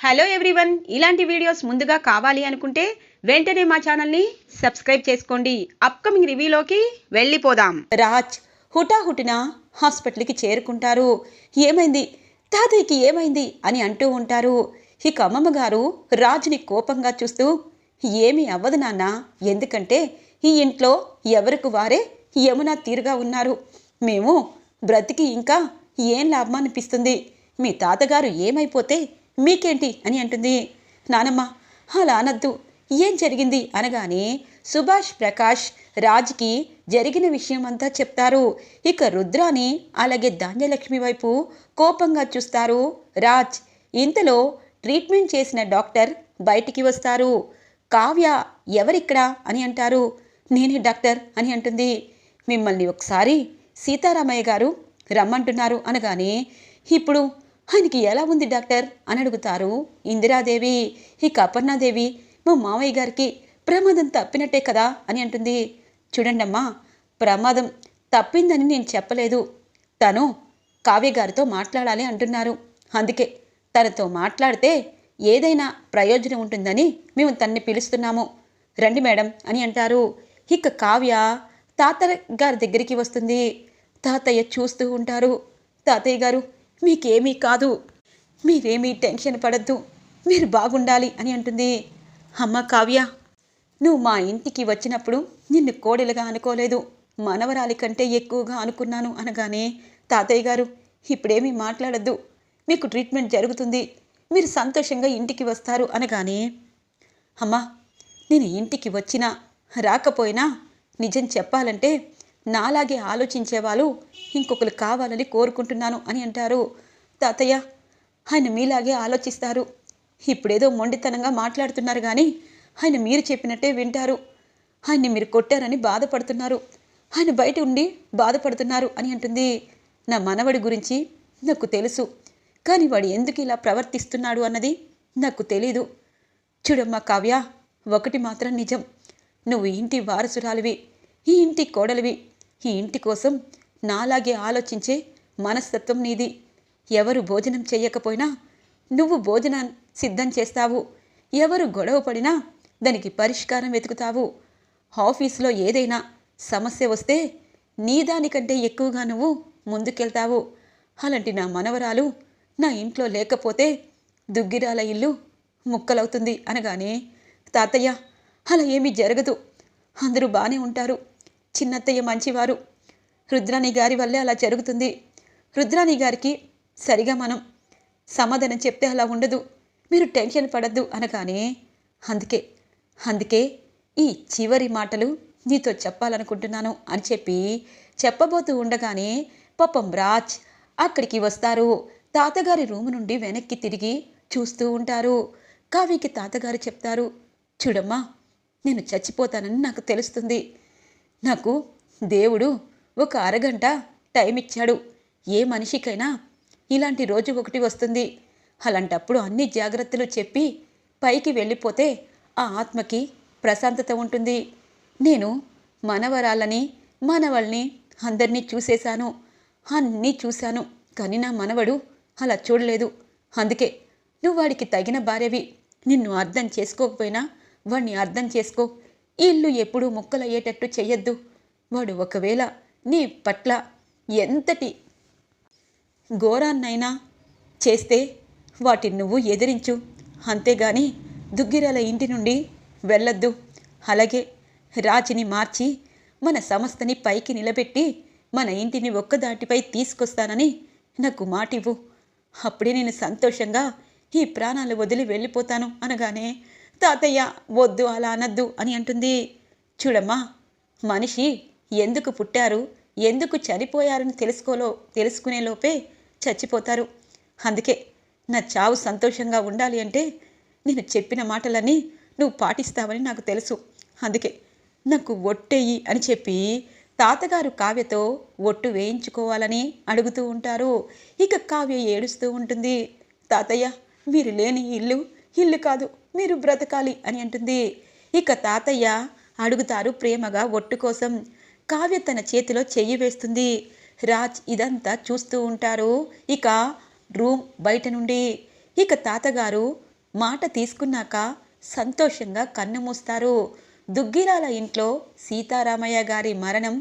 Hello everyone, ఇలాంటి videos ముందుగా కావాలి అనుకుంటే వెంటనే మా ఛానల్ని సబ్స్క్రైబ్ చేసుకోండి. అప్కమింగ్ రివ్యూలోకి వెళ్ళిపోదాం. రాజ్ హుటాహుటిన హాస్పిటల్కి చేరుకుంటారు. ఏమైంది తాతయ్యకి, ఏమైంది అని అంటూ ఉంటారు. ఇక అమ్మమ్మ గారు రాజుని కోపంగా చూస్తూ, ఏమీ అవ్వదు నాన్న, ఎందుకంటే ఈ ఇంట్లో ఎవరికి వారే యమున తీరుగా ఉన్నారు. మేము బ్రతికి ఇంకా ఏం లాభం అనిపిస్తుంది. మీ తాతగారు ఏమైపోతే మీకేంటి అని అంటుంది. నానమ్మ అలా అనద్దు, ఏం జరిగింది అనగానే సుభాష్ ప్రకాష్ రాజ్కి జరిగిన విషయం అంతా చెప్తారు. ఇక రుద్రాని అలాగే ధాన్యలక్ష్మి వైపు కోపంగా చూస్తారు రాజ్. ఇంతలో ట్రీట్మెంట్ చేసిన డాక్టర్ బయటికి వస్తారు. కావ్య ఎవరిక్కడ అని అంటారు. నేనే డాక్టర్ అని అంటుంది. మిమ్మల్ని ఒకసారి సీతారామయ్య గారు రమ్మంటున్నారు అనగానే, ఇప్పుడు ఆయనకి ఎలా ఉంది డాక్టర్ అని అడుగుతారు ఇందిరాదేవి. ఇక అపర్ణాదేవి, మా మామయ్య గారికి ప్రమాదం తప్పినట్టే కదా అని అంటుంది. చూడండమ్మా, ప్రమాదం తప్పిందని నేను చెప్పలేదు. తను కావ్య గారితో మాట్లాడాలి అంటున్నారు. అందుకే తనతో మాట్లాడితే ఏదైనా ప్రయోజనం ఉంటుందని మేము తన్ని పిలుస్తున్నాము. రండి మేడం అని అంటారు. ఇక కావ్య తాతయ్య గారి దగ్గరికి వస్తుంది. తాతయ్య చూస్తూ ఉంటారు. తాతయ్య గారు, మీకేమీ కాదు, మీరేమీ టెన్షన్ పడద్దు, మీరు బాగుండాలి అని అంటుంది. అమ్మ కావ్య, నువ్వు మా ఇంటికి వచ్చినప్పుడు నిన్ను కోడలుగా అనుకోలేదు, మనవరాలి కంటే ఎక్కువగా అనుకున్నాను అనగానే, తాతయ్య గారు ఇప్పుడేమీ మాట్లాడద్దు, మీకు ట్రీట్మెంట్ జరుగుతుంది, మీరు సంతోషంగా ఇంటికి వస్తారు అనగానే, అమ్మా నేను ఇంటికి వచ్చినా రాకపోయినా నిజం చెప్పాలంటే నాలాగే ఆలోచించేవాళ్ళు ఇంకొకరు కావాలని కోరుకుంటున్నాను అని అంటారు. తాతయ్య, ఆయన మీలాగే ఆలోచిస్తారు. ఇప్పుడేదో మొండితనంగా మాట్లాడుతున్నారు కానీ ఆయన మీరు చెప్పినట్టే వింటారు. ఆయన్ని మీరు కొట్టారని బాధపడుతున్నారు, ఆయన బయట ఉండి బాధపడుతున్నారు అని అంటుంది. నా మనవడి గురించి నాకు తెలుసు, కానీ వాడు ఎందుకు ఇలా ప్రవర్తిస్తున్నాడు అన్నది నాకు తెలీదు. చూడమ్మా కావ్య, ఒకటి మాత్రం నిజం, నువ్వు ఇంటి వారసురాలివి, ఈ ఇంటి కోడలివి. ఈ ఇంటి కోసం నాలాగే ఆలోచించే మనస్తత్వం నీది. ఎవరు భోజనం చెయ్యకపోయినా నువ్వు భోజనం సిద్ధం చేస్తావు. ఎవరు గొడవ పడినా దానికి పరిష్కారం వెతుకుతావు. ఆఫీసులో ఏదైనా సమస్య వస్తే నీ దానికంటే ఎక్కువగా నువ్వు ముందుకెళ్తావు. అలాంటి నా మనవరాలు నా ఇంట్లో లేకపోతే దుగ్గిరాల ఇల్లు ముక్కలవుతుంది అనగానే, తాతయ్య అలా ఏమీ జరగదు, అందరూ బాగానే ఉంటారు, చిన్నత్తయ్య మంచివారు, రుద్రాణి గారి వల్లే అలా జరుగుతుంది. రుద్రాణి గారికి సరిగా మనం సమాధానం చెప్తే అలా ఉండదు, మీరు టెన్షన్ పడద్దు అనగానే, అందుకే ఈ చివరి మాటలు నీతో చెప్పాలనుకుంటున్నాను అని చెప్పి చెప్పబోతూ ఉండగానే పాపం రాజ్ అక్కడికి వస్తారు. తాతగారి రూము నుండి వెనక్కి తిరిగి చూస్తూ ఉంటారు. కావ్యకి తాతగారు చెప్తారు, చూడమ్మా, నేను చచ్చిపోతానని నాకు తెలుస్తుంది. నాకు దేవుడు ఒక అరగంట టైం ఇచ్చాడు. ఏ మనిషికైనా ఇలాంటి రోజు ఒకటి వస్తుంది. అలాంటప్పుడు అన్ని జాగ్రత్తలు చెప్పి పైకి వెళ్ళిపోతే ఆ ఆత్మకి ప్రశాంతత ఉంటుంది. నేను మనవరాళ్ళని మనవల్ని అందరినీ చూసేశాను, అన్నీ చూశాను, కానీ నా మనవడు అలా చూడలేదు. అందుకే నువ్వు వాడికి తగిన భార్యవి. నిన్ను అర్థం చేసుకోకపోయినా వాడిని అర్థం చేసుకో. ఈ ఇల్లు ఎప్పుడూ ముక్కలయ్యేటట్టు చెయ్యొద్దు. వాడు ఒకవేళ నీ పట్ల ఎంతటి ఘోరాన్నైనా చేస్తే వాటిని నువ్వు ఎదిరించు, అంతేగాని దుగ్గిరాల ఇంటి నుండి వెళ్ళొద్దు. అలాగే రాజుని మార్చి మన సంస్థని పైకి నిలబెట్టి మన ఇంటిని ఒక్కదాటిపై తీసుకొస్తానని నాకు మాటివ్వు. అప్పుడే నేను సంతోషంగా ఈ ప్రాణాలు వదిలి వెళ్ళిపోతాను అనగానే, తాతయ్య వద్దు, అలా అనద్దు అని అంటుంది. చూడమ్మా, మనిషి ఎందుకు పుట్టారు, ఎందుకు చనిపోయారని తెలుసుకునే లోపే చచ్చిపోతారు. అందుకే నా చావు సంతోషంగా ఉండాలి అంటే నేను చెప్పిన మాటలన్నీ నువ్వు పాటిస్తావని నాకు తెలుసు. అందుకే నాకు ఒట్టెయ్యి అని చెప్పి తాతగారు కావ్యతో ఒట్టు వేయించుకోవాలని అడుగుతూ ఉంటారు. ఇక కావ్య ఏడుస్తూ ఉంటుంది. తాతయ్య, మీరు లేని ఇల్లు కాదు, మీరు బ్రతకాలి అని అంటుంది. ఇక తాతయ్య అడుగుతారు ప్రేమగా ఒట్టు కోసం. కావ్య తన చేతిలో చెయ్యి వేస్తుంది. రాజ్ ఇదంతా చూస్తూ ఉంటారు. ఇక రూమ్ బయట నుండి ఇక తాతగారు మాట తీసుకున్నాక సంతోషంగా కన్నుమూస్తారు. దుగ్గిరాల ఇంట్లో సీతారామయ్య గారి మరణం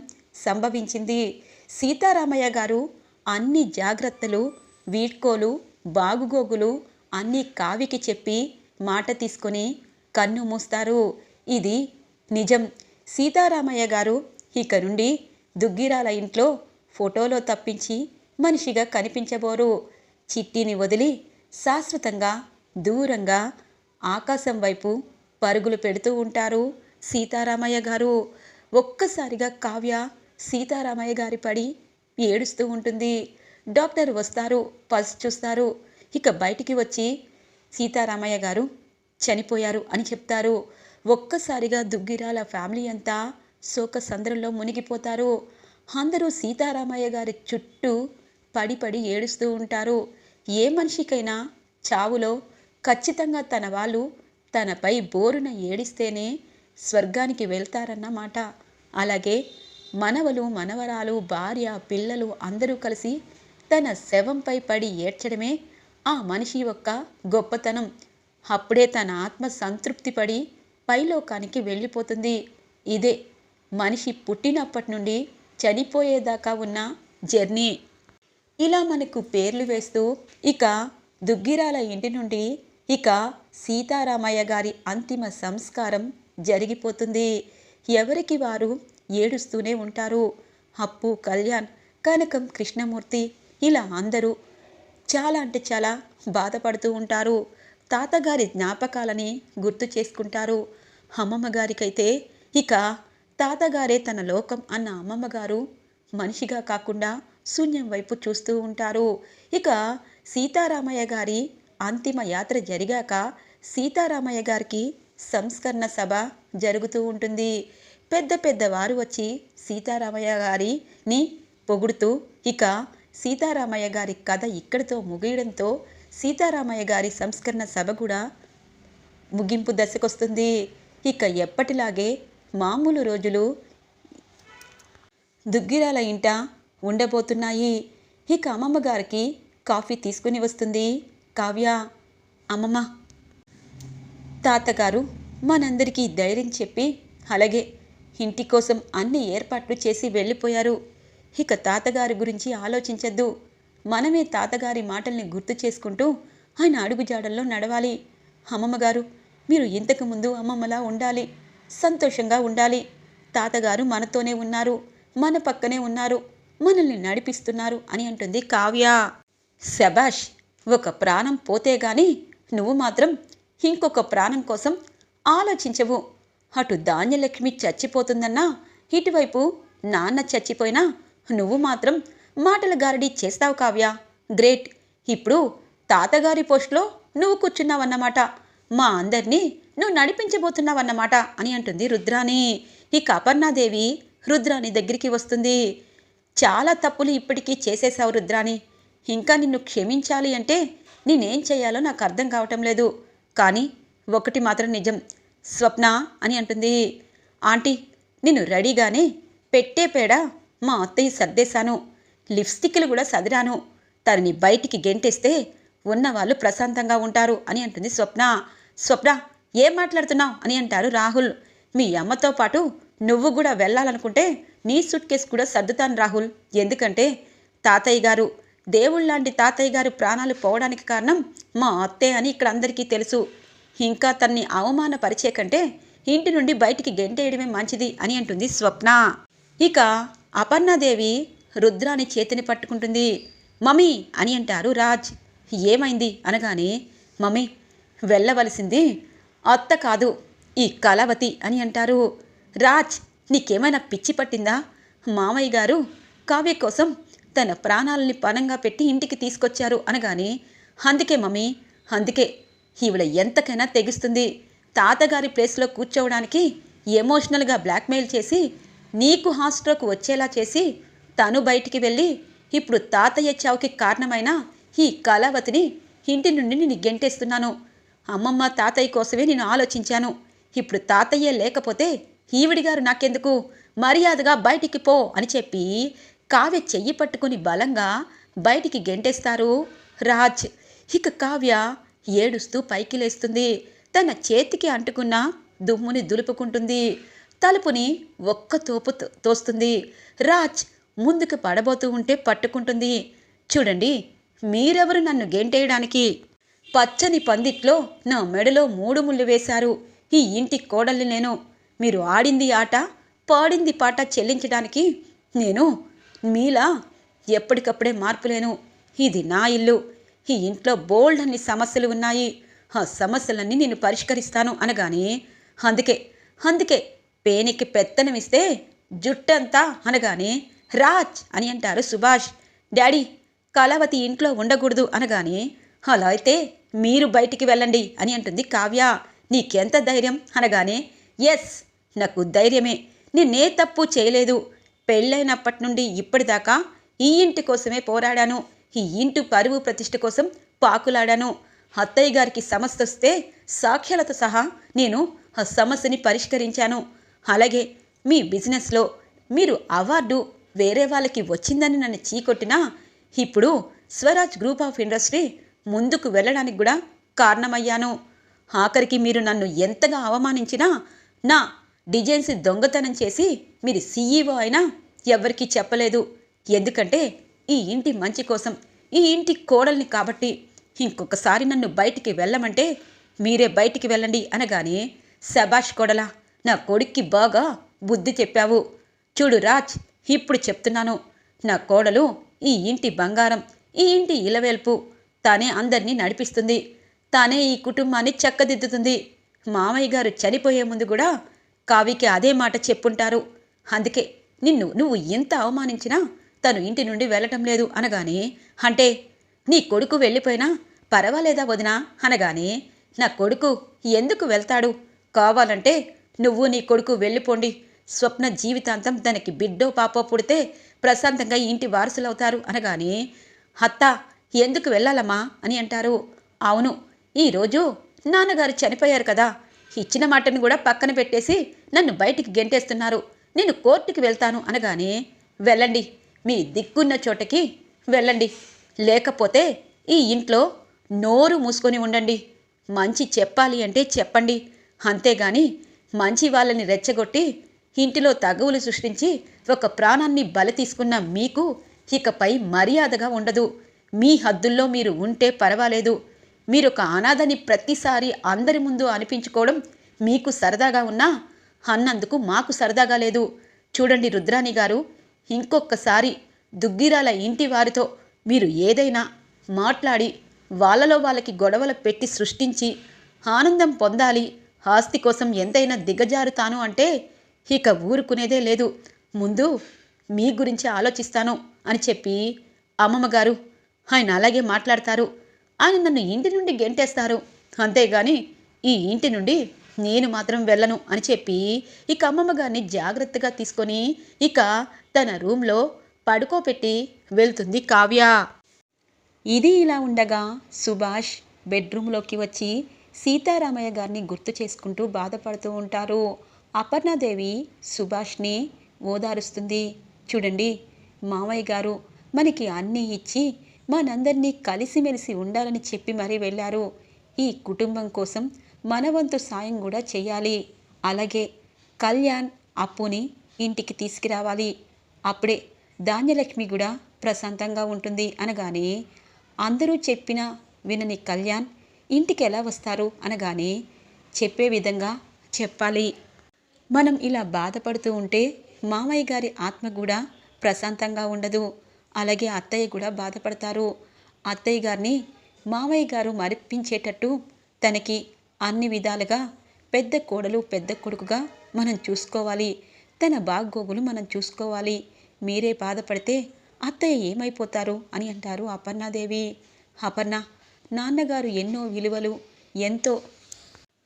సంభవించింది. సీతారామయ్య గారు అన్ని జాగ్రత్తలు, వీడ్కోలు, బాగుగోగులు అన్నీ కావికి చెప్పి మాట తీసుకొని కన్ను మూస్తారు. ఇది నిజం. సీతారామయ్య గారు ఇక నుండి దుగ్గిరాల ఇంట్లో ఫోటోలో తప్పించి మనిషిగా కనిపించబోరు. చిట్టిని వదిలి శాశ్వతంగా దూరంగా ఆకాశం వైపు పరుగులు పెడుతూ ఉంటారు సీతారామయ్య గారు. ఒక్కసారిగా కావ్య సీతారామయ్య గారి పడి ఏడుస్తూ ఉంటుంది. డాక్టర్ వస్తారు, పల్స్ చూస్తారు. ఇక బయటికి వచ్చి సీతారామయ్య గారు చనిపోయారు అని చెప్తారు. ఒక్కసారిగా దుగ్గిరాల ఫ్యామిలీ అంతా శోక సంద్రంలో మునిగిపోతారు. అందరూ సీతారామయ్య గారి చుట్టూ పడి పడి ఏడుస్తూ ఉంటారు. ఏ మనిషికైనా చావులో ఖచ్చితంగా తన వాళ్ళు తనపై బోరున ఏడిస్తేనే స్వర్గానికి వెళ్తారన్నమాట. అలాగే మనవలు, మనవరాలు, భార్య, పిల్లలు అందరూ కలిసి తన శవంపై పడి ఏడ్చడమే ఆ మనిషి యొక్క గొప్పతనం. అప్పుడే తన ఆత్మ సంతృప్తి పడి పైలోకానికి వెళ్ళిపోతుంది. ఇదే మనిషి పుట్టినప్పటి నుండి చనిపోయేదాకా ఉన్న జర్నీ. ఇలా మనకు పేర్లు వేస్తూ ఇక దుగ్గిరాల ఇంటి నుండి ఇక సీతారామయ్య గారి అంతిమ సంస్కారం జరిగిపోతుంది. ఎవరికి వారు ఏడుస్తూనే ఉంటారు. అప్పు, కళ్యాణ్, కనకం, కృష్ణమూర్తి ఇలా అందరూ చాలా అంటే చాలా బాధపడుతూ ఉంటారు. తాతగారి జ్ఞాపకాలని గుర్తు చేసుకుంటారు. అమ్మమ్మ గారికైతే ఇక తాతగారే తన లోకం అన్న అమ్మమ్మగారు మనిషిగా కాకుండా శూన్యం వైపు చూస్తూ ఉంటారు. ఇక సీతారామయ్య గారి అంతిమ యాత్ర జరిగాక సీతారామయ్య గారికి సంస్కరణ సభ జరుగుతూ ఉంటుంది. పెద్ద పెద్దవారు వచ్చి సీతారామయ్య గారిని పొగుడుతూ ఇక సీతారామయ్య గారి కథ ఇక్కడితో ముగియడంతో సీతారామయ్య గారి సంస్కరణ సభ కూడా ముగింపు దశకొస్తుంది. ఇక ఎప్పటిలాగే మామూలు రోజులు దుగ్గిరాల ఇంట ఉండబోతున్నాయి. ఇక అమ్మమ్మ గారికి కాఫీ తీసుకుని వస్తుంది కావ్య. అమ్మమ్మ, తాతగారు మనందరికీ ధైర్యం చెప్పి అలాగే ఇంటి కోసం అన్ని ఏర్పాట్లు చేసి వెళ్ళిపోయారు. ఇక తాతగారి గురించి ఆలోచించద్దు. మనమే తాతగారి మాటల్ని గుర్తు చేసుకుంటూ ఆయన అడుగుజాడల్లో నడవాలి. అమ్మమ్మగారు, మీరు ఇంతకుముందు అమ్మమ్మలా ఉండాలి, సంతోషంగా ఉండాలి. తాతగారు మనతోనే ఉన్నారు, మన పక్కనే ఉన్నారు, మనల్ని నడిపిస్తున్నారు అని అంటుంది కావ్య. శబాష్, ఒక ప్రాణం పోతే గాని నువ్వు మాత్రం ఇంకొక ప్రాణం కోసం ఆలోచించవు. అటు ధాన్యలక్ష్మి చచ్చిపోతుందన్నా, ఇటువైపు నాన్న చచ్చిపోయినా నువ్వు మాత్రం మాటల గారడీ చేస్తావు కావ్య. గ్రేట్. ఇప్పుడు తాతగారి పోస్ట్లో నువ్వు కూర్చున్నావన్నమాట. మా అందరినీ నువ్వు నడిపించబోతున్నావన్నమాట అని అంటుంది రుద్రాణి. ఇక అపర్ణాదేవి రుద్రాణి దగ్గరికి వస్తుంది. చాలా తప్పులు ఇప్పటికీ చేసేశావు రుద్రాణి. ఇంకా నిన్ను క్షమించాలి అంటే నేనేం చేయాలో నాకు అర్థం కావటం లేదు. కానీ ఒకటి మాత్రం నిజం స్వప్న అని అంటుంది. ఆంటీ, నేను రెడీగానే పెట్టే పేడ మా అత్తయ్య సర్దేశాను, లిప్స్టిక్లు కూడా సదిరాను. తనని బయటికి గెంటేస్తే ఉన్నవాళ్ళు ప్రశాంతంగా ఉంటారు అని అంటుంది స్వప్న. స్వప్న, ఏం మాట్లాడుతున్నావు అని అంటారు రాహుల్. మీ అమ్మతో పాటు నువ్వు కూడా వెళ్ళాలనుకుంటే నీ సూట్ కేసు కూడా సర్దుతాను రాహుల్. ఎందుకంటే తాతయ్య గారు, దేవుళ్ళలాంటి తాతయ్య గారు ప్రాణాలు పోవడానికి కారణం మా అత్తే అని ఇక్కడ అందరికీ తెలుసు. ఇంకా తన్ని అవమానపరిచే కంటే ఇంటి నుండి బయటికి గెంటేయడమే మంచిది అని అంటుంది స్వప్న. ఇక అపర్ణాదేవి రుద్రాని చేతిని పట్టుకుంటుంది. మమ్మీ అని అంటారు రాజ్. ఏమైంది అనగానే, మమ్మీ, వెళ్ళవలసింది అత్త కాదు, ఈ కళావతి అని అంటారు. రాజ్, నీకేమైనా పిచ్చి పట్టిందా? మామయ్య గారు కావ్య కోసం తన ప్రాణాలని పణంగా పెట్టి ఇంటికి తీసుకొచ్చారు అనగానే, అందుకే మమ్మీ, అందుకే ఈవిడ ఎంతకైనా తెగిస్తుంది. తాతగారి ప్లేస్లో కూర్చోవడానికి ఎమోషనల్గా బ్లాక్మెయిల్ చేసి నీకు హాస్ట్రోక్ వచ్చేలా చేసి తను బయటికి వెళ్ళి ఇప్పుడు తాతయ్య చావుకి కారణమైన ఈ కళావతిని ఇంటి నుండి నేను గెంటేస్తున్నాను. అమ్మమ్మ తాతయ్య కోసమే నేను ఆలోచించాను. ఇప్పుడు తాతయ్యే లేకపోతే ఈవిడిగారు నాకెందుకు, మర్యాదగా బయటికి పో అని చెప్పి కావ్య చెయ్యి పట్టుకుని బలంగా బయటికి గెంటేస్తారు రాజ్. ఇక కావ్య ఏడుస్తూ పైకి లేస్తుంది. తన చేతికి అంటుకున్న దుమ్ముని దులుపుకుంటుంది. తలుపుని ఒక్క తోపు తోస్తుంది. రాజ్ ముందుకు పడబోతూ ఉంటే పట్టుకుంటుంది. చూడండి, మీరెవరు నన్ను గెంటేయడానికి? పచ్చని పందిట్లో నా మెడలో 3 ముళ్ళు వేశారు. ఈ ఇంటి కోడల్ని నేను. మీరు ఆడింది ఆట, పాడింది పాట చెల్లించడానికి నేను మీలా ఎప్పటికప్పుడే మార్పులేను. ఇది నా ఇల్లు. ఈ ఇంట్లో బోల్డ్ అన్ని సమస్యలు ఉన్నాయి. ఆ సమస్యలన్నీ నేను పరిష్కరిస్తాను అనగానే అందుకే పేనికి పెత్తనమిస్తే జుట్టంతా అనగానే రాజ్ అని అంటారు సుభాష్. డాడీ, కళావతి ఇంట్లో ఉండకూడదు అనగానే అలా అయితే మీరు బయటికి వెళ్ళండి అని అంటుంది కావ్య. నీకెంత ధైర్యం అనగానే ఎస్, నాకు ధైర్యమే. నేనే తప్పు చేయలేదు. పెళ్ళైనప్పటి నుండి ఇప్పటిదాకా ఈ ఇంటి కోసమే పోరాడాను. ఈ ఇంటి పరువు ప్రతిష్ఠ కోసం పాకులాడాను. అత్తయ్య గారికి సమస్య వస్తే సాక్ష్యాలతో సహా నేను ఆ సమస్యని పరిష్కరించాను. అలాగే మీ బిజినెస్లో మీరు అవార్డు వేరే వాళ్ళకి వచ్చిందని నన్ను చీకొట్టినా ఇప్పుడు స్వరాజ్ గ్రూప్ ఆఫ్ ఇండస్ట్రీ ముందుకు వెళ్ళడానికి కూడా కారణమయ్యాను. ఆఖరికి మీరు నన్ను ఎంతగా అవమానించినా నా డిజైన్స్ దొంగతనం చేసి మీరు సీఈఓ అయినా ఎవరికీ చెప్పలేదు. ఎందుకంటే ఈ ఇంటి మంచి కోసం, ఈ ఇంటి కోడల్ని కాబట్టి. ఇంకొకసారి నన్ను బయటికి వెళ్ళమంటే మీరే బయటికి వెళ్ళండి అనగానే శభాష్ కోడలా, నా కొడుక్కి బాగా బుద్ధి చెప్పావు. చూడు రాజ్, ఇప్పుడు చెప్తున్నాను, నా కోడలు ఈ ఇంటి బంగారం, ఈ ఇంటి ఇలవేల్పు. తానే అందరినీ నడిపిస్తుంది. తానే ఈ కుటుంబాన్ని చక్కదిద్దుతుంది. మామయ్య గారు చనిపోయే ముందు కూడా కావికి అదే మాట చెప్పుంటారు. అందుకే నువ్వు ఎంత అవమానించినా తను ఇంటి నుండి వెళ్ళటం లేదు అనగానే అంటే నీ కొడుకు వెళ్ళిపోయినా పర్వాలేదా వదినా అనగానే నా కొడుకు ఎందుకు వెళ్తాడు? కావాలంటే నువ్వు నీ కొడుకు వెళ్ళిపోండి. స్వప్న జీవితాంతం తనకి బిడ్డో పాపో పుడితే ప్రశాంతంగా ఇంటి వారసులవుతారు అనగానే అత్త ఎందుకు వెళ్ళాలమ్మా అని అంటారు. అవును, ఈరోజు నాన్నగారు చనిపోయారు కదా, ఇచ్చిన మాటను కూడా పక్కన పెట్టేసి నన్ను బయటికి గెంటేస్తున్నారు. నేను కోర్టుకి వెళ్తాను అనగానే వెళ్ళండి, మీ దిక్కున్న చోటకి వెళ్ళండి. లేకపోతే ఈ ఇంట్లో నోరు మూసుకొని ఉండండి. మంచి చెప్పాలి అంటే చెప్పండి. అంతేగాని మంచి వాళ్ళని రెచ్చగొట్టి ఇంటిలో తగువులు సృష్టించి ఒక ప్రాణాన్ని బలి తీసుకున్న మీకు ఇకపై మర్యాదగా ఉండదు. మీ హద్దుల్లో మీరు ఉంటే పర్వాలేదు. మీరొక అనాథని ప్రతిసారి అందరి ముందు అనిపించుకోవడం మీకు సరదాగా ఉన్నా అన్నందుకు మాకు సరదాగా లేదు. చూడండి రుద్రాణి గారు, ఇంకొకసారి దుగ్గిరాల ఇంటి వారితో మీరు ఏదైనా మాట్లాడి వాళ్ళలో వాళ్ళకి గొడవలు పెట్టి సృష్టించి ఆనందం పొందాలి, ఆస్తి కోసం ఎంతైనా దిగజారుతాను అంటే ఇక ఊరుకునేదే లేదు. ముందు మీ గురించి ఆలోచిస్తాను అని చెప్పి అమ్మమ్మగారు ఆయన అలాగే మాట్లాడతారు. ఆయన నన్ను ఇంటి నుండి గెంటేస్తారు, అంతేగాని ఈ ఇంటి నుండి నేను మాత్రం వెళ్ళను అని చెప్పి ఇక అమ్మమ్మగారిని జాగ్రత్తగా తీసుకొని ఇక తన రూమ్లో పడుకోబెట్టి వెళ్తుంది కావ్య. ఇది ఇలా ఉండగా సుభాష్ బెడ్రూమ్లోకి వచ్చి సీతారామయ్య గారిని గుర్తు చేసుకుంటూ బాధపడుతూ ఉంటారు. అపర్ణాదేవి సుభాష్ని ఓదారుస్తుంది. చూడండి, మామయ్య గారు మనకి అన్నీ ఇచ్చి మనందరినీ కలిసిమెలిసి ఉండాలని చెప్పి మరీ వెళ్ళారు. ఈ కుటుంబం కోసం మన వంతు సాయం కూడా చేయాలి. అలాగే కళ్యాణ్ అప్పుని ఇంటికి తీసుకురావాలి. అప్పుడే ధాన్యలక్ష్మి కూడా ప్రశాంతంగా ఉంటుంది అనగానే అందరూ చెప్పినా వినని కళ్యాణ్ ఇంటికి ఎలా వస్తారు అనగానే చెప్పే విధంగా చెప్పాలి. మనం ఇలా బాధపడుతూ ఉంటే మామయ్య గారి ఆత్మ కూడా ప్రశాంతంగా ఉండదు. అలాగే అత్తయ్య కూడా బాధపడతారు. అత్తయ్య గారిని మామయ్య గారు మరిపించేటట్టు తనకి అన్ని విధాలుగా పెద్ద కోడలు పెద్ద కొడుకుగా మనం చూసుకోవాలి. తన బాగోగులు మనం చూసుకోవాలి. మీరే బాధపడితే అత్తయ్య ఏమైపోతారు అని అంటారు అపర్ణాదేవి. అపర్ణ, నాన్నగారు ఎన్నో విలువలు, ఎంతో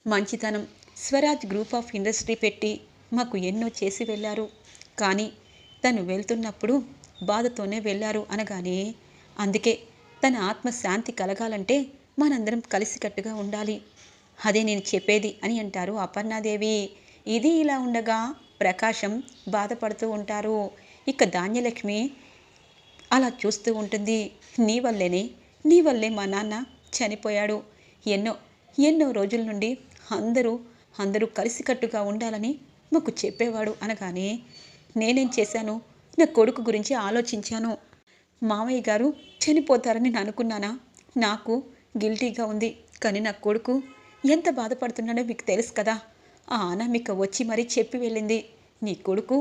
మంచితనం, స్వరాజ్ గ్రూప్ ఆఫ్ ఇండస్ట్రీ పెట్టి మాకు ఎన్నో చేసి వెళ్ళారు. కానీ తను వెళ్తున్నప్పుడు బాధతోనే వెళ్ళారు అనగానే అందుకే తన ఆత్మశాంతి కలగాలంటే మనందరం కలిసికట్టుగా ఉండాలి. అదే నేను చెప్పేది అని అంటారు అపర్ణాదేవి. ఇది ఇలా ఉండగా ప్రకాశం బాధపడుతూ ఉంటారు. ఇక ధాన్యలక్ష్మి అలా చూస్తూ ఉంటుంది. నీ వల్లే మా నాన్న చనిపోయాడు. ఎన్నో ఎన్నో రోజుల నుండి అందరూ అందరూ కలిసికట్టుగా ఉండాలని మాకు చెప్పేవాడు అనగానే, నేనేం చేశాను? నా కొడుకు గురించి ఆలోచించాను. మామయ్య గారు చనిపోతారని నేను అనుకున్నానా? నాకు గిల్టీగా ఉంది. కానీ నా కొడుకు ఎంత బాధపడుతున్నాడో మీకు తెలుసు కదా. ఆ అనామిక వచ్చి మరీ చెప్పి వెళ్ళింది, నీ కొడుకు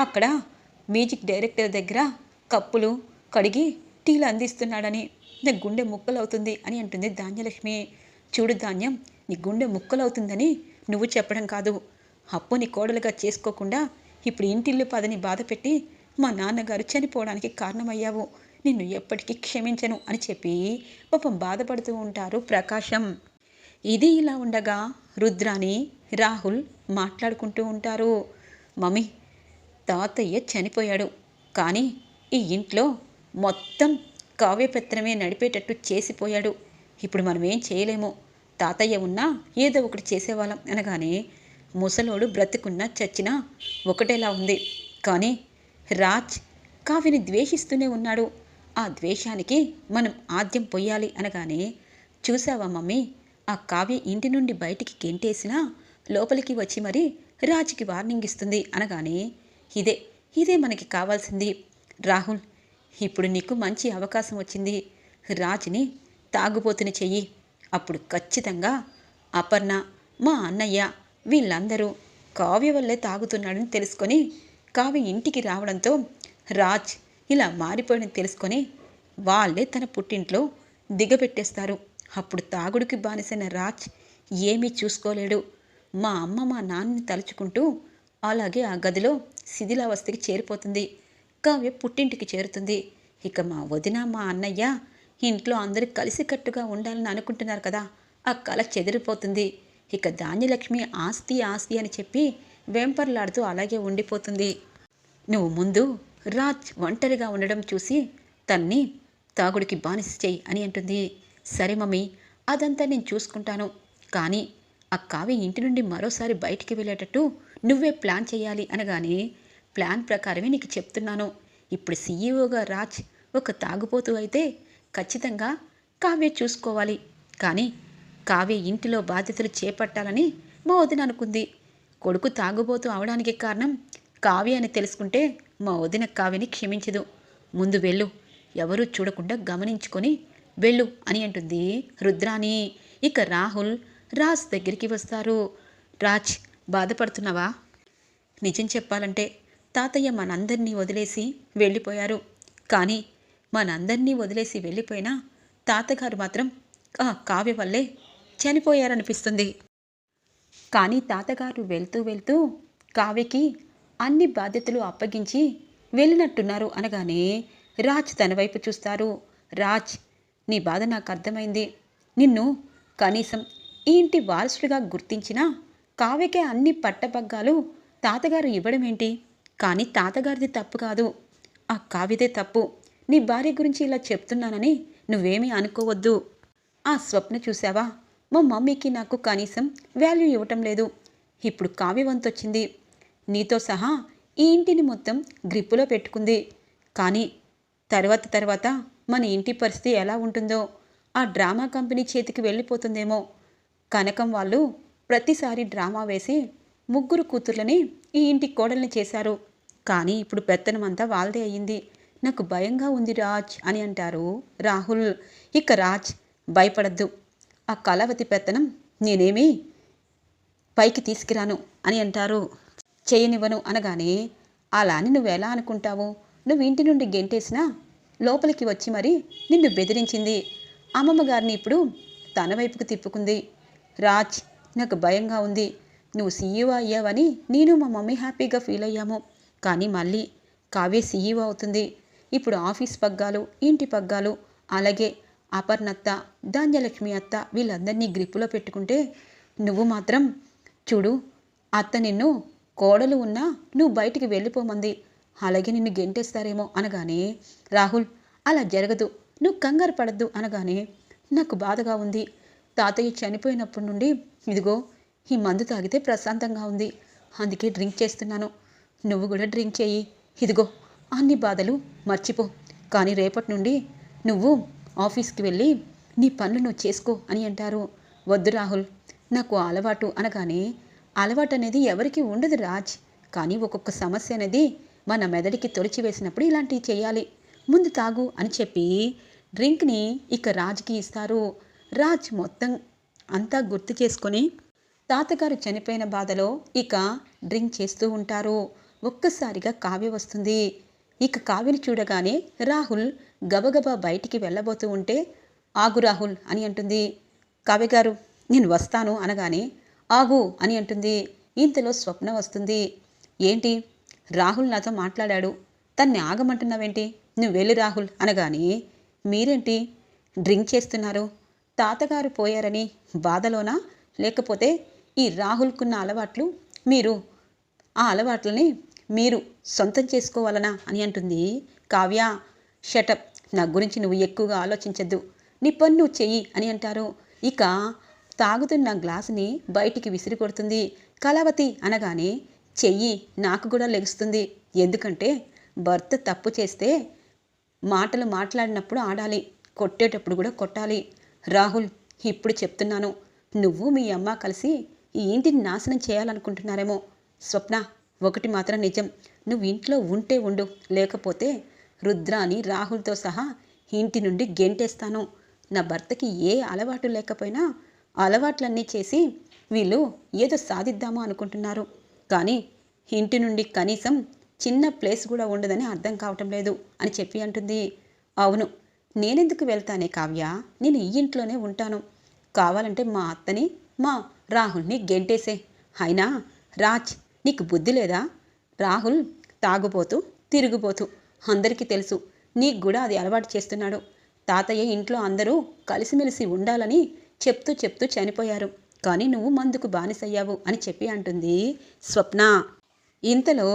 అక్కడ మ్యూజిక్ డైరెక్టర్ దగ్గర కప్పులు కడిగి టీలు అందిస్తున్నాడని. నా గుండె ముక్కలవుతుంది అని అంటుంది ధాన్యలక్ష్మి. చూడు ధాన్యం, నీ గుండె ముక్కలవుతుందని నువ్వు చెప్పడం కాదు, అప్పుని కోడలుగా చేసుకోకుండా ఇప్పుడు ఇంటిల్లు పదని బాధపెట్టి మా నాన్నగారు చనిపోవడానికి కారణమయ్యావు. నిన్ను ఎప్పటికీ క్షమించను అని చెప్పి పాపం బాధపడుతూ ఉంటారు ప్రకాశం. ఇది ఇలా ఉండగా రుద్రాని రాహుల్ మాట్లాడుకుంటూ ఉంటారు. మమ్మీ, తాతయ్య చనిపోయాడు, కానీ ఈ ఇంట్లో మొత్తం కావ్యపత్రమే నడిపేటట్టు చేసిపోయాడు. ఇప్పుడు మనం ఏం చేయలేము. తాతయ్య ఉన్నా ఏదో ఒకటి చేసేవాళ్ళం అనగానే, ముసలోడు బ్రతుకున్నా చచ్చినా ఒకటేలా ఉంది. కానీ రాజ్ కావ్యని ద్వేషిస్తూనే ఉన్నాడు. ఆ ద్వేషానికి మనం ఆద్యం పొయ్యాలి అనగానే, చూసావా మమ్మీ, ఆ కావ్య ఇంటి నుండి బయటికి గెంటేసినా లోపలికి వచ్చి మరి రాజ్కి వార్నింగ్ ఇస్తుంది అనగానే, ఇదే మనకి కావాల్సింది రాహుల్. ఇప్పుడు నీకు మంచి అవకాశం వచ్చింది. రాజ్ని తాగుబోతుని చెయ్యి. అప్పుడు ఖచ్చితంగా అపర్ణ, మా అన్నయ్య వీళ్ళందరూ కావ్య వల్లే తాగుతున్నాడని తెలుసుకొని కావ్య ఇంటికి రావడంతో రాజ్ ఇలా మారిపోయినని తెలుసుకొని వాళ్ళే తన పుట్టింట్లో దిగబెట్టేస్తారు. అప్పుడు తాగుడికి బానిసైన రాజ్ ఏమీ చూసుకోలేడు. మా అమ్మ మా నాన్నని తలుచుకుంటూ అలాగే ఆ గదిలో శిథిలావస్థకి చేరిపోతుంది. కావ్య పుట్టింటికి చేరుతుంది. ఇక మా వదిన మా అన్నయ్య ఇంట్లో అందరూ కలిసికట్టుగా ఉండాలని అనుకుంటున్నారు కదా, ఆ కళ చెదిరిపోతుంది. ఇక ధాన్యలక్ష్మి ఆస్తి ఆస్తి అని చెప్పి వెంపర్లాడుతూ అలాగే ఉండిపోతుంది. నువ్వు ముందు రాజ్ ఒంటరిగా ఉండడం చూసి తన్ని తాగుడికి బానిస చెయ్యి అని అంటుంది. సరే మమ్మీ, అదంతా నేను చూసుకుంటాను. కానీ ఆ కావ్య ఇంటి నుండి మరోసారి బయటికి వెళ్ళేటట్టు నువ్వే ప్లాన్ చేయాలి అనగానే, ప్లాన్ ప్రకారమే నీకు చెప్తున్నాను. ఇప్పుడు సీఈఓగా రాజ్ ఒక తాగుపోతూ అయితే ఖచ్చితంగా కావ్య చూసుకోవాలి. కానీ కావ్య ఇంటిలో బాధ్యతలు చేపట్టాలని మా వదిన అనుకుంది. కొడుకు తాగుబోతూ అవడానికి కారణం కావ్య అని తెలుసుకుంటే మా వదిన కావ్యని క్షమించదు. ముందు వెళ్ళు, ఎవరూ చూడకుండా గమనించుకొని వెళ్ళు అని అంటుంది రుద్రాని. ఇక రాహుల్ రాజ్ దగ్గరికి వస్తారు. రాజ్, బాధపడుతున్నావా? నిజం చెప్పాలంటే తాతయ్య మనందరినీ వదిలేసి వెళ్ళిపోయారు. కానీ మనందరినీ వదిలేసి వెళ్ళిపోయినా తాతగారు మాత్రం ఆ కావ్య వల్లే చనిపోయారనిపిస్తుంది. కానీ తాతగారు వెళ్తూ వెళ్తూ కావ్యకి అన్ని బాధ్యతలు అప్పగించి వెళ్ళినట్టున్నారు అనగానే రాజ్ తన వైపు చూస్తారు. రాజ్, నీ బాధ నాకు అర్థమైంది. నిన్ను కనీసం ఈ ఇంటి వారసుడిగా గుర్తించినా కావ్యకే అన్ని పట్టపగ్గాలు తాతగారు ఇవ్వడం ఏంటి? కానీ తాతగారిది తప్పు కాదు, ఆ కావ్యదే తప్పు. నీ భార్య గురించి ఇలా చెప్తున్నానని నువ్వేమీ అనుకోవద్దు. ఆ స్వప్న చూసావా, మా మమ్మీకి నాకు కనీసం వాల్యూ ఇవ్వటం లేదు. ఇప్పుడు కావ్య వంతొచ్చింది. నీతో సహా ఈ ఇంటిని మొత్తం గ్రిప్పులో పెట్టుకుంది. కానీ తర్వాత మన ఇంటి పరిస్థితి ఎలా ఉంటుందో, ఆ డ్రామా కంపెనీ చేతికి వెళ్ళిపోతుందేమో. కనకం వాళ్ళు ప్రతిసారి డ్రామా వేసి ముగ్గురు కూతుర్లని ఈ ఇంటి కోడల్ని చేశారు. కానీ ఇప్పుడు పెత్తనమంతా వాళ్ళదే అయ్యింది. నాకు భయంగా ఉంది రాజ్ అని అంటారు రాహుల్. ఇక రాజ్, భయపడద్దు, ఆ కళావతి పెత్తనం నేనేమీ పైకి తీసుకురాను అని అంటారు. చేయనివ్వను అనగానే, అలా అని నువ్వెలా అనుకుంటావు? నువ్వు ఇంటి నుండి గెంటేసినా లోపలికి వచ్చి మరి నిన్ను బెదిరించింది. అమ్మమ్మ గారిని ఇప్పుడు తన వైపుకు తిప్పుకుంది. రాజ్, నాకు భయంగా ఉంది. నువ్వు సీఈఓ అయ్యావని నేను మా మమ్మీ హ్యాపీగా ఫీల్ అయ్యాము. కానీ మళ్ళీ కావ్య సీఈఓ అవుతుంది. ఇప్పుడు ఆఫీస్ పగ్గాలు, ఇంటి పగ్గాలు, అలాగే అపర్ణత్త, ధాన్యలక్ష్మి అత్త వీళ్ళందరినీ గ్రిప్పులో పెట్టుకుంటే నువ్వు మాత్రం చూడు, అత్త నిన్ను కోడలు ఉన్నా నువ్వు బయటికి వెళ్ళిపోమంది, అలాగే నిన్ను గెంటేస్తారేమో అనగానే, రాహుల్, అలా జరగదు, నువ్వు కంగారు పడద్దు అనగానే, నాకు బాధగా ఉంది. తాతయ్య చనిపోయినప్పటి నుండి ఇదిగో ఈ మందు తాగితే ప్రశాంతంగా ఉంది, అందుకే డ్రింక్ చేస్తున్నాను. నువ్వు కూడా డ్రింక్ చేయి, ఇదిగో అన్ని బాధలు మర్చిపో. కానీ రేపటి నుండి నువ్వు ఆఫీస్కి వెళ్ళి నీ పనులు నువ్వు చేసుకో అని అంటారు. వద్దు రాహుల్, నాకు అలవాటు అనగానే అలవాటు అనేది ఎవరికి ఉండదు రాజ్. కానీ ఒక్కొక్క సమస్య అనేది మన మెదడికి తొలిచి వేసినప్పుడు ఇలాంటివి చేయాలి. ముందు తాగు అని చెప్పి డ్రింక్ని ఇక రాజ్కి ఇస్తారు. రాజ్ మొత్తం అంతా గుర్తు చేసుకొని తాతగారు చనిపోయిన బాధలో ఇక డ్రింక్ చేస్తూ ఉంటారు. ఒక్కసారిగా కావ్య వస్తుంది. ఇక కావ్యని చూడగానే రాహుల్ గబగబా బయటికి వెళ్ళబోతూ ఉంటే ఆగు రాహుల్ అని అంటుంది. కావ్య గారు నేను వస్తాను అనగానే ఆగు అని అంటుంది. ఇంతలో స్వప్న వస్తుంది. ఏంటి, రాహుల్ నాతో మాట్లాడాడు, తన్ని ఆగమంటున్నావేంటి, నువ్వు వెళ్ళి రాహుల్ అనగానే మీరేంటి డ్రింక్ చేస్తున్నారు, తాతగారు పోయారని బాధలోనా, లేకపోతే ఈ రాహుల్కున్న అలవాట్లు మీరు ఆ అలవాట్లని మీరు సొంతం చేసుకోవాలనా అని అంటుంది. కావ్య షటప్, నా గురించి నువ్వు ఎక్కువగా ఆలోచించద్దు, నీ పని నువ్వు చెయ్యి అని అంటారు. ఇక తాగుతున్న గ్లాసుని బయటికి విసిరి కొడుతుంది. కళావతి అనగానే చెయ్యి నాకు కూడా లెగుస్తుంది, ఎందుకంటే భర్త తప్పు చేస్తే మాటలు మాట్లాడినప్పుడు ఆడాలి, కొట్టేటప్పుడు కూడా కొట్టాలి. రాహుల్ ఇప్పుడు చెప్తున్నాను, నువ్వు మీ అమ్మ కలిసి ఈ ఇంటిని నాశనం చేయాలనుకుంటున్నారేమో. స్వప్న ఒకటి మాత్రం నిజం, నువ్వు ఇంట్లో ఉంటే ఉండు, లేకపోతే రుద్రాని రాహుల్తో సహా ఇంటి నుండి గెంటేస్తాను. నా భర్తకి ఏ అలవాటు లేకపోయినా అలవాట్లన్నీ చేసి వీళ్ళు ఏదో సాధిద్దామో అనుకుంటున్నారు, కానీ ఇంటి నుండి కనీసం చిన్న ప్లేస్ కూడా ఉండదని అర్థం కావటం లేదు అని చెప్పి అంటుంది. అవును, నేనెందుకు వెళ్తానే కావ్య, నేను ఈ ఇంట్లోనే ఉంటాను, కావాలంటే మా అత్తని మా రాహుల్ని గెంటేసే. అయినా రాజ్ నీకు బుద్ధి లేదా, రాహుల్ తాగుపోతూ తిరుగుపోతూ అందరికీ తెలుసు, నీకు కూడా అది అలవాటు చేస్తున్నాడు. తాతయ్య ఇంట్లో అందరూ కలిసిమెలిసి ఉండాలని చెప్తూ చెప్తూ చనిపోయారు, కానీ నువ్వు మందుకు బానిసయ్యావు అని చెప్పి అంటుంది స్వప్న. ఇంతలో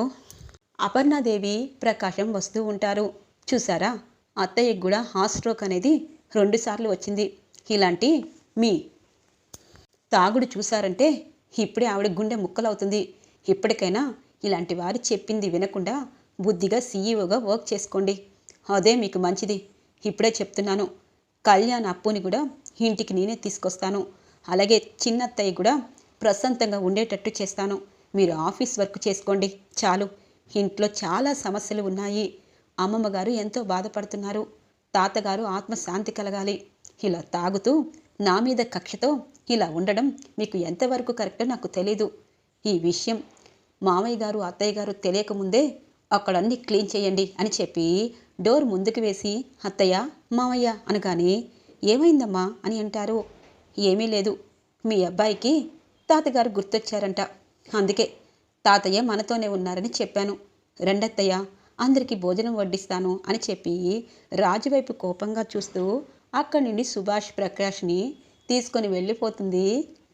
అపర్ణాదేవి ప్రకాశం వస్తూ ఉంటారు. చూసారా, అత్తయ్యకు కూడా హార్ట్ స్ట్రోక్ అనేది 2 సార్లు వచ్చింది. ఇలాంటి మీ తాగుడు చూసారంటే ఇప్పుడే ఆవిడ గుండె ముక్కలవుతుంది. ఇప్పటికైనా ఇలాంటి వారు చెప్పింది వినకుండా బుద్ధిగా సీఈఓగా వర్క్ చేసుకోండి, అదే మీకు మంచిది. ఇప్పుడే చెప్తున్నాను, కళ్యాణ్ అప్పుని కూడా ఇంటికి నేనే తీసుకొస్తాను, అలాగే చిన్నత్తయ్య కూడా ప్రశాంతంగా ఉండేటట్టు చేస్తాను. మీరు ఆఫీస్ వర్క్ చేసుకోండి చాలు. ఇంట్లో చాలా సమస్యలు ఉన్నాయి, అమ్మమ్మ గారు ఎంతో బాధపడుతున్నారు, తాతగారు ఆత్మశాంతి కలగాలి. ఇలా తాగుతూ నా మీద కక్షతో ఇలా ఉండడం మీకు ఎంతవరకు కరెక్టో నాకు తెలీదు. ఈ విషయం మామయ్య గారు అత్తయ్య గారు తెలియకముందే అక్కడన్నీ క్లీన్ చేయండి అని చెప్పి డోర్ ముందుకు వేసి అత్తయ్య మామయ్య అనగానే ఏమైందమ్మా అని అంటారు. ఏమీ లేదు, మీ అబ్బాయికి తాతగారు గుర్తొచ్చారంట, అందుకే తాతయ్య మనతోనే ఉన్నారని చెప్పాను. రెండత్తయ్య అందరికీ భోజనం వడ్డిస్తాను అని చెప్పి రాజువైపు కోపంగా చూస్తూ అక్కడి నుండి సుభాష్ ప్రకాష్ని తీసుకొని వెళ్ళిపోతుంది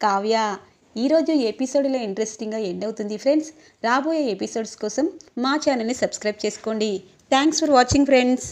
కావ్య. ఈరోజు ఎపిసోడ్లో ఇంట్రెస్టింగ్గా ఎండ్ అవుతుంది ఫ్రెండ్స్. రాబోయే ఎపిసోడ్స్ కోసం మా ఛానల్ని సబ్స్క్రైబ్ చేసుకోండి. Thanks for watching friends.